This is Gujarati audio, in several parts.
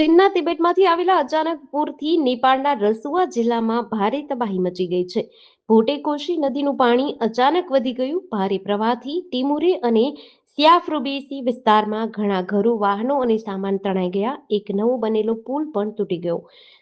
ચીનના તિબેટમાંથી આવેલા અચાનક પૂરથી નેપાળના રસુઆ જિલ્લામાં ભારે તબાહી મચી ગઈ છે. ભોટેકોશી નદીનું પાણી અચાનક વધી ગયું. ભારે પ્રવાહથી ટિમુરે અને સિયાફ્રુબેસી વિસ્તારમાં ઘણા ઘરો, વાહનો અને સામાન તણાઈ ગયા. એક નવો બનેલો પુલ પણ તૂટી ગયો.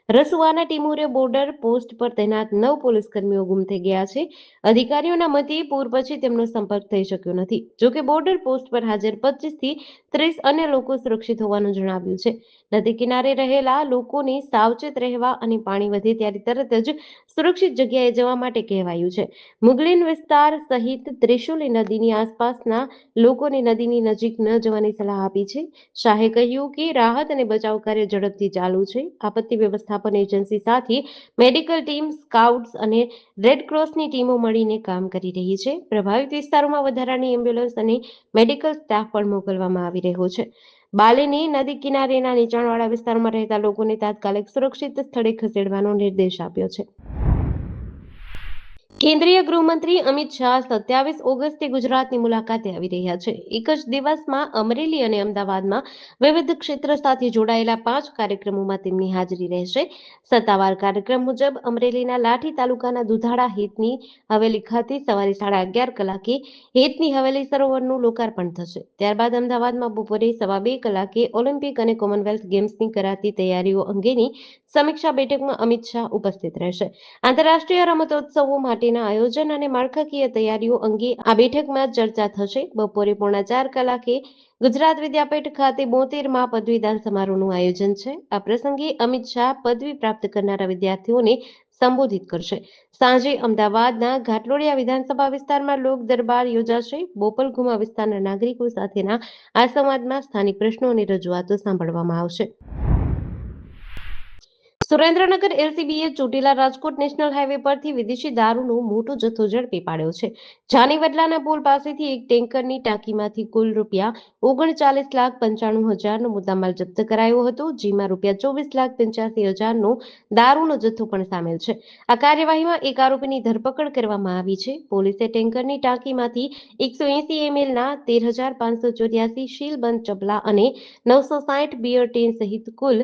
રસુઆના ટિમુરે બોર્ડર પોસ્ટ પર તૈનાત 9 પોલીસકર્મીઓ ગુમ થઈ ગયા છે. અધિકારીઓના મતે પૂર પછી તેમનો સંપર્ક થઈ શક્યો નથી. જોકે બોર્ડર પોસ્ટ પર હાજર 25 થી 30 અન્ય લોકો સુરક્ષિત હોવાનું જણાવ્યું છે. નદી કિનારે રહેલા લોકોને સાવચેત રહેવા અને પાણી વધે ત્યારે તરત જ સુરક્ષિત જગ્યાએ જવા માટે કહેવાયું છે. મુગલિન વિસ્તાર સહિત ત્રિશુલી નદીની આસપાસના લોકોને નદીની નજીક ન જવાની સલાહ આપી છે. શાહે કહ્યું કે રાહત અને બચાવ કાર્ય ઝડપથી ચાલુ છે. આપત્તિ વ્યવસ્થાપન એજન્સી સાથે મેડિકલ ટીમ, સ્કાઉટ્સ અને રેડક્રોસની ટીમો મળીને કામ કરી રહી છે. પ્રભાવિત વિસ્તારોમાં વધારાની એમ્બ્યુલન્સ અને મેડિકલ સ્ટાફ પણ મોકલવામાં આવી રહ્યો છે. બાલીની નદી કિનારેના નીચાણવાળા વિસ્તારોમાં રહેતા લોકોને તાત્કાલિક સુરક્ષિત સ્થળે ખસેડવાનો નિર્દેશ આપ્યો છે. કેન્દ્રીય ગૃહમંત્રી અમિત શાહ 27 ઓગસ્ટે ગુજરાતની મુલાકાતે આવી રહ્યા છે. એક જ દિવસમાં અમરેલી અને અમદાવાદમાં વિવિધ ક્ષેત્ર સાથે જોડાયેલા 5 કાર્યક્રમોમાં તેમની હાજરી રહેશે. સત્તાવાર કાર્યક્રમ મુજબ અમરેલીના લાઠી તાલુકાના દુધાળા હેતની હવેલી ખાતે સવારે 11:30 કલાકે હેતની હવેલી સરોવરનું લોકાર્પણ થશે. ત્યારબાદ અમદાવાદમાં બપોરે 2:15 કલાકે ઓલિમ્પિક અને કોમનવેલ્થ ગેમ્સની કરાતી તૈયારીઓ અંગેની સમીક્ષા બેઠકમાં અમિત શાહ ઉપસ્થિત રહેશે. આંતરરાષ્ટ્રીય રમતોત્સવો માટેના આયોજન અને માળખાકીય તૈયારીઓ અંગે આ બેઠકમાં ચર્ચા થશે. બપોરે 3:45 કલાકે ગુજરાત વિદ્યાપીઠ ખાતે 72માં પદવીદાન સમારોહનું આયોજન છે. આ પ્રસંગે અમિત શાહ પદવી પ્રાપ્ત કરનારા વિદ્યાર્થીઓને સંબોધિત કરશે. સાંજે અમદાવાદના ઘાટલોડિયા વિધાનસભા વિસ્તારમાં લોક દરબાર યોજાશે. બોપલઘુમા વિસ્તારના નાગરિકો સાથેના આ સંવાદમાં સ્થાનિક પ્રશ્નો અને રજૂઆતો સાંભળવામાં આવશે. સુરેન્દ્રનગર એલસીબીએ ચોટીલા રાજકોટ નેશનલ હાઈવે પરથી વિદેશી દારૂનો મોટો જથ્થો ઝડપી પાડ્યો છે. જાનીવડલાના પુલ પાસેથી એક ટેન્કરની ટાંકીમાંથી કુલ ₹39,95,000નો મુદ્દામાલ જપ્ત કરાયો હતો, જેમાં ₹24,85,000નો દારૂનો જથ્થો પણ સામેલ છે. આ કાર્યવાહીમાં એક આરોપીની ધરપકડ કરવામાં આવી છે. પોલીસે ટેન્કરની ટાંકીમાંથી 180 mlના 13,584 સીલબંધ ચપલા અને 960 બિયર ટીન સહિત કુલ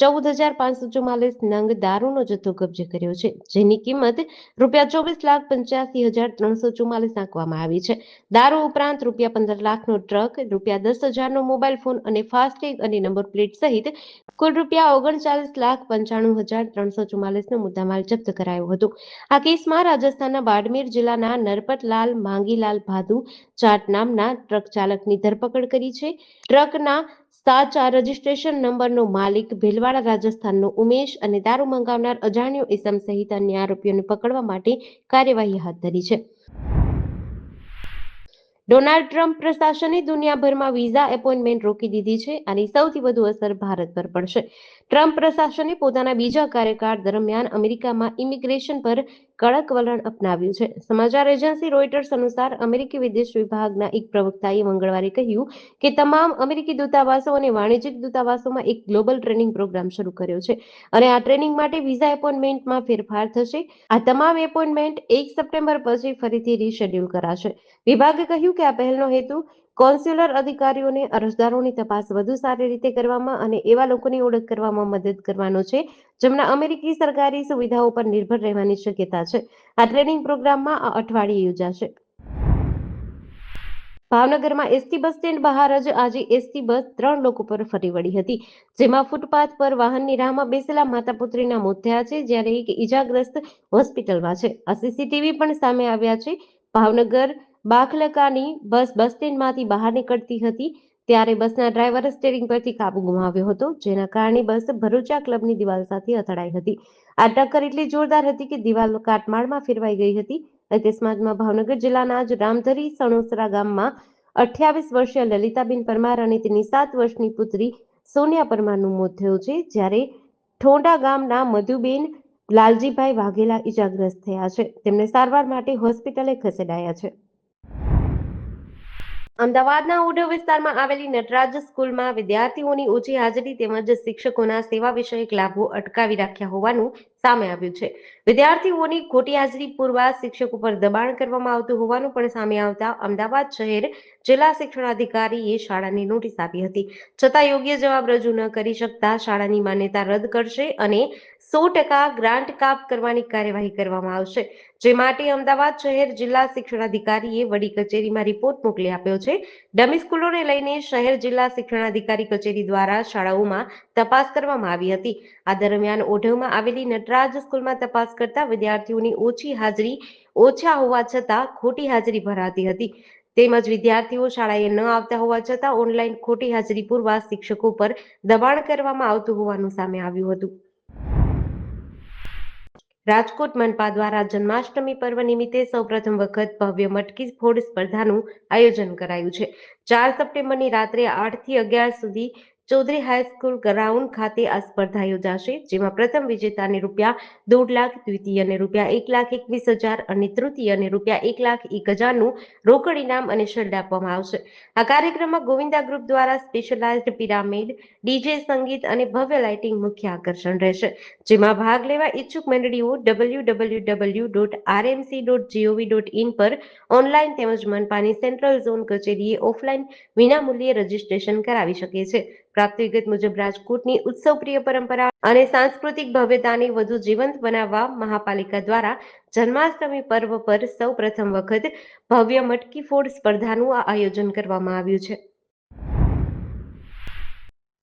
14,544 નંગ દારૂનો જથ્થો કબજે કર્યો છે, જેની કિંમત ₹85,85,344 આંકવામાં આવી છે. દારૂ ઉપરાંત ₹15 લાખનો ટ્રક, ₹10,000નો મોબાઈલ ફોન અને ફાસ્ટેગ અને નંબર પ્લેટ સહિત કુલ ₹39,95,344નો મુદ્દામાલ જપ્ત કરાયો હતો. આ કેસમાં રાજસ્થાનના બાડમેર જિલ્લાના નરપતલાલ માંગીલાલ ભાદુ જાટ નામના ટ્રક ચાલકની ધરપકડ કરી છે. ટ્રકના સાચા રજીસ્ટ્રેશન નંબરનો માલિક ભીલવાડા રાજસ્થાનનો ઉમેશ અને દારૂ મંગાવનાર અજાણ્યો ઇસમ સહિત અન્ય આરોપીઓને પકડવા માટે કાર્યવાહી હાથ ધરી છે. ડોનાલ્ડ ટ્રમ્પ પ્રશાસને દુનિયાભરમાં વિઝા એપોઇન્ટમેન્ટ રોકી દીધી છે. આની સૌથી વધુ અસર ભારત પર પડશે. ટ્રમ્પ પ્રશાસને પોતાના બીજા કાર્યકાળ દરમિયાન અમેરિકામાં ઇમિગ્રેશન પર કડક વલણ અપનાવ્યું છે. સમાચાર એજન્સી રોયટર્સ અનુસાર અમેરિકી વિદેશ વિભાગના એક પ્રવક્તાએ મંગળવારે કહ્યું કે તમામ અમેરિકી દૂતાવાસો અને વાણિજ્યિક દૂતાવાસોમાં એક ગ્લોબલ ટ્રેનિંગ પ્રોગ્રામ શરૂ કર્યો છે અને આ ટ્રેનિંગ માટે વિઝા એપોઇન્ટમેન્ટમાં ફેરફાર થશે. આ તમામ એપોઇન્ટમેન્ટ 1 સપ્ટેમ્બર પછી ફરીથી રીશેડ્યુલ કરાશે. વિભાગે કહ્યું કે આ પહેલનો હેતુ કોન્સ્યુલર અધિકારીઓને અરજદારોની તપાસ વધુ સારી રીતે કરવામાં અને એવા લોકોની ઓળખ કરવામાં મદદ કરવાનો છે જેમના અમેરિકી સરકારી સુવિધાઓ પર નિર્ભર રહેવાની શક્યતા છે. આ ટ્રેનિંગ પ્રોગ્રામમાં આ અઠવાડિયે યોજાશે. ભાવનગરમાં એસટી બસ સ્ટેન્ડ બહાર જ આજે એસટી બસ 3 લોકો પર ફરી વળી હતી, જેમાં ફૂટપાથ પર વાહનની રાહમાં બેસેલા માતા પુત્રીના મોત થયા છે, જ્યારે એક ઈજાગ્રસ્ત હોસ્પિટલમાં છે. આ સીસીટીવી પણ સામે આવ્યા છે. ભાવનગર બાખલકાની બસ સ્ટેન્ડમાંથી બહાર નીકળતી હતી ત્યારે બસના ડ્રાઈવરે સ્ટીયરિંગ પરથી કાબુ ગુમાવ્યો હતો, જેના કારણે બસ ભરૂચા ક્લબની દિવાલ સાથે અથડાઈ હતી. આ ટક્કર એટલી જોરદાર હતી કે દિવાલ કાટમાળમાં ફેરવાઈ ગઈ હતી. અકસ્માતમાં ભાવનગર જિલ્લાના જ રામધરી સણોસરા ગામમાં 28 વર્ષીય લલિતાબેન પરમાર અને તેની 7 વર્ષની પુત્રી સોનિયા પરમારનું મોત થયું છે, જ્યારે ઠોંડા ગામના મધુબેન લાલજીભાઈ વાઘેલા ઈજાગ્રસ્ત થયા છે. તેમને સારવાર માટે હોસ્પિટલે ખસેડાયા છે. અમદાવાદના ઓઢવ વિસ્તારમાં આવેલી નટરાજ સ્કૂલમાં વિદ્યાર્થીઓની ઓછી હાજરી તેમજ શિક્ષકોના સેવા વિષયક લાભો અટકાવી રાખ્યા હોવાનું સામે આવ્યું છે. વિદ્યાર્થીઓની ખોટી હાજરી પૂરવા શિક્ષકો પર દબાણ કરવામાં આવતું હોવાનું પણ સામે આવતા અમદાવાદ શહેર જિલ્લા શિક્ષણાધિકારીએ શાળાને નોટિસ આપી હતી. છતાં યોગ્ય જવાબ રજૂ ન કરી શકતા શાળાની માન્યતા રદ કરશે અને 100% ગ્રાન્ટ કાપ કરવાની કાર્યવાહી કરવામાં આવશે. જે માટે અમદાવાદ શહેર જિલ્લા શિક્ષણાધિકારીએ વડી કચેરીમાં રિપોર્ટ મોકલી આપ્યો છે. ડમી સ્કૂલોને લઈને શહેર જિલ્લા શિક્ષણાધિકારી કચેરી દ્વારા શાળાઓમાં તપાસ કરવામાં આવી હતી. આ દરમિયાન ઓઢવમાં આવેલી નટરાજ સ્કૂલમાં તપાસ કરતા વિદ્યાર્થીઓની ઓછી હાજરી ઓછા હોવા છતાં ખોટી હાજરી ભરાતી હતી. તેમજ વિદ્યાર્થીઓ શાળાએ ન આવતા હોવા છતાં ઓનલાઈન ખોટી હાજરી પૂરવા શિક્ષકો પર દબાણ કરવામાં આવતું હોવાનું સામે આવ્યું હતું. રાજકોટ મનપા દ્વારા જન્માષ્ટમી પર્વ નિમિત્તે સૌપ્રથમ વખત ભવ્ય મટકી ફોડ સ્પર્ધાનું આયોજન કરાયું છે. 4 સપ્ટેમ્બરની રાત્રે 8 થી 11 સુધી ચૌધરી હાઈસ્કૂલ ગ્રાઉન્ડ ખાતે આ સ્પર્ધા યોજાશે, જેમાં પ્રથમ વિજેતાને ₹1.5 લાખ, દ્વિતીયને ₹1,21,000 અને તૃતીયને ₹1,01,000નું રોકડ ઇનામ અને શિલ્ડ આપવામાં આવશે. આ કાર્યક્રમમાં ગોવિંદા ગ્રુપ દ્વારા સ્પેશિયલાઇઝ્ડ પિરામિડ, ડીજે, સંગીત અને ભવ્ય લાઇટિંગ મુખ્ય આકર્ષણ રહેશે. જેમાં ભાગ લેવા ઈચ્છુક મંડળીઓ www.rmc.gov.in પર ઓનલાઈન તેમજ મનપાની સેન્ટ્રલ ઝોન કચેરીએ ઓફલાઈન વિનામૂલ્યે રજીસ્ટ્રેશન કરાવી શકે છે. પ્રાપ્ત વિગત મુજબ રાજકોટની ઉત્સવપ્રિય પરંપરા અને સાંસ્કૃતિક ભવ્યતાને વધુ જીવંત બનાવવા મહાપાલિકા દ્વારા જન્માષ્ટમી પર્વ પર સૌ પ્રથમ વખત ભવ્ય મટકી ફોડ સ્પર્ધાનું આયોજન કરવામાં આવ્યું છે.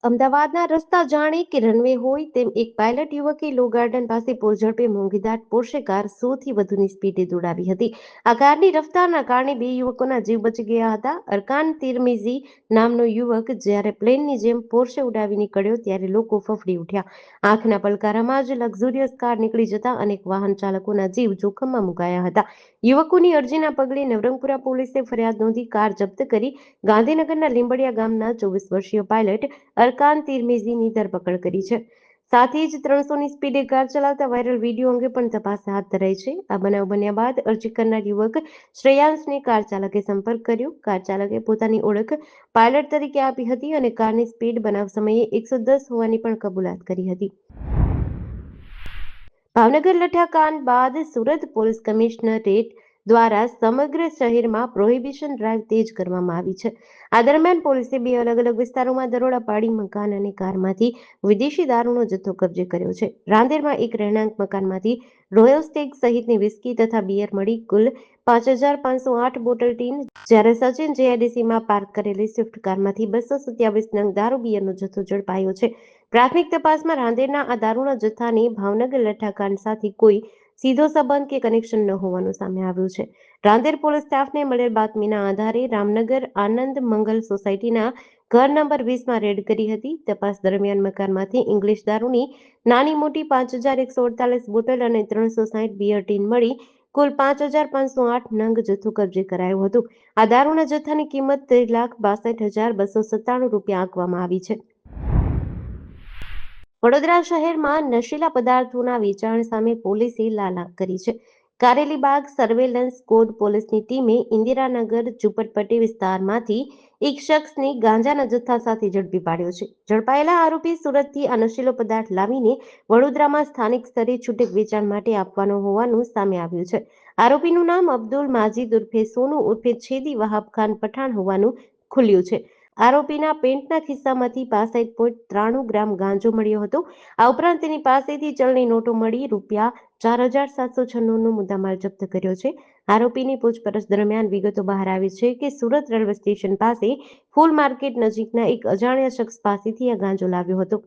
અમદાવાદના રસ્તા જાણે કે રનવે હોય તેમ એક પાયલટ યુવકે લો ગાર્ડન પાસે પૂરઝડપે મોંઘીદાટ પોર્શે કાર 100થી વધુની સ્પીડે દોડાવી હતી. આ કારની રફતારના કારણે 2 યુવકોના જીવ બચી ગયા હતા. અરકાન તિરમિઝી નામનો યુવક જ્યારે પ્લેનની જેમ પોર્શે ઉડાવી નીકળ્યો ત્યારે લોકો ફફડી ઉઠ્યા. આંખના પલકારામાં જ લક્ઝુરિયસ કાર નીકળી જતા અનેક વાહન ચાલકોના જીવ જોખમમાં મુકાયા હતા. યુવકોની અરજીના પગલે નવરંગપુરા પોલીસે ફરિયાદ નોંધી કાર જપ્ત કરી ગાંધીનગરના લીંબડિયા ગામના 24 વર્ષીય પાયલટ અરકાન તિરમિઝીની ધરપકડ કરી છે. સાથે જ 300ની સ્પીડે કાર ચલાવતા વાયરલ વિડીયો અંગે પણ તપાસ હાથ ધરાઈ છે. આ બનાવ બન્યા બાદ અરજી કરનાર યુવક શ્રેયાંશને કાર ચાલકે સંપર્ક કર્યો. કાર ચાલકે પોતાની ઓળખ પાયલટ તરીકે આપી હતી અને કારની સ્પીડ બનાવ સમયે 110 હોવાની પણ કબૂલાત કરી હતી. ભાવનગર લઠ્ઠાકાંડ બાદ સુરત પોલીસ કમિશનરેટ દ્વારા સમગ્ર શહેરમાં પ્રોહિબિશન ડ્રાઈવ તેજ કરવામાં આવી છે. આ દરમિયાન પોલીસે 2 અલગ-અલગ વિસ્તારોમાં દરોડા પાડી મકાન અને કારમાંથી વિદેશી દારૂનો જથ્થો કબજે કર્યો છે. રાંદેરમાં એક રહેણાંક મકાનમાંથી રોયલ સ્ટેગ સહિતની વિસ્કી તથા બિયર મળી કુલ 5,508 બોટલ ટીન, જ્યારે સચિન જેઆઈડીસીમાં પાર્ક કરેલી સ્વિફ્ટ કારમાંથી 227 નંગ દારૂ બિયરનો જથ્થો ઝડપાયો છે. પ્રાથમિક તપાસમાં રાંદેરના આ દારૂના જથ્થાને ભાવનગર લઠ્ઠાકાંડ સાથે કોઈ સીધો સંબંધ કે કનેક્શન ન હોવાનું સામે આવ્યું છે. રાંદેર પોલીસ સ્ટાફને મળેલ બાતમીના આધારે રામનગર આનંદ મંગલ સોસાયટીના ઘર નંબર 20માં રેડ કરી હતી. તપાસ દરમિયાન મકાનમાંથી ઇંગ્લિશ દારૂની નાની મોટી 5,148 બોટલ અને 360 બિયર ટીન મળી કુલ 5,508 નંગ જથ્થો કબજે કરાયો હતો. આ દારૂના જથ્થાની કિંમત ₹13,62,297 આંકવામાં આવી છે. વડોદરા શહેરમાં નશીલા પદાર્થોના વેચાણ સામે પોલીસે લાલા કરી છે. કારેલીબાગ સર્વેલન્સ સ્કોડ પોલીસની ટીમે ઇન્દિરાનગર ઝુંપડપટ્ટી વિસ્તારમાંથી એક શખ્સને ગાંજાના જથ્થા સાથે ઝડપી પાડ્યો છે. ઝડપાયેલા આરોપી સુરતથી આ નશીલો પદાર્થ લાવીને વડોદરામાં સ્થાનિક સ્તરે છૂટક વેચાણ માટે આપવાનો હોવાનું સામે આવ્યું છે. આરોપીનું નામ અબ્દુલ માજીદ ઉર્ફે સોનુ ઉર્ફે છેદી વહાબ ખાન પઠાણ હોવાનું ખુલ્યું છે. આરોપીના પેન્ટના ખિસ્સામાંથી 65.93 ગ્રામ ગાંજો મળ્યો હતો. આ ઉપરાંત તેની પાસેથી ચલણી નોટો મળી ₹4,796નો મુદ્દામાલ જપ્ત કર્યો છે. આરોપીની પૂછપરછ દરમિયાન વિગતો બહાર આવી છે કે સુરત રેલવે સ્ટેશન પાસે ફૂલ માર્કેટ નજીકના એક અજાણ્યા શખ્સ પાસેથી આ ગાંજો લાવ્યો હતો.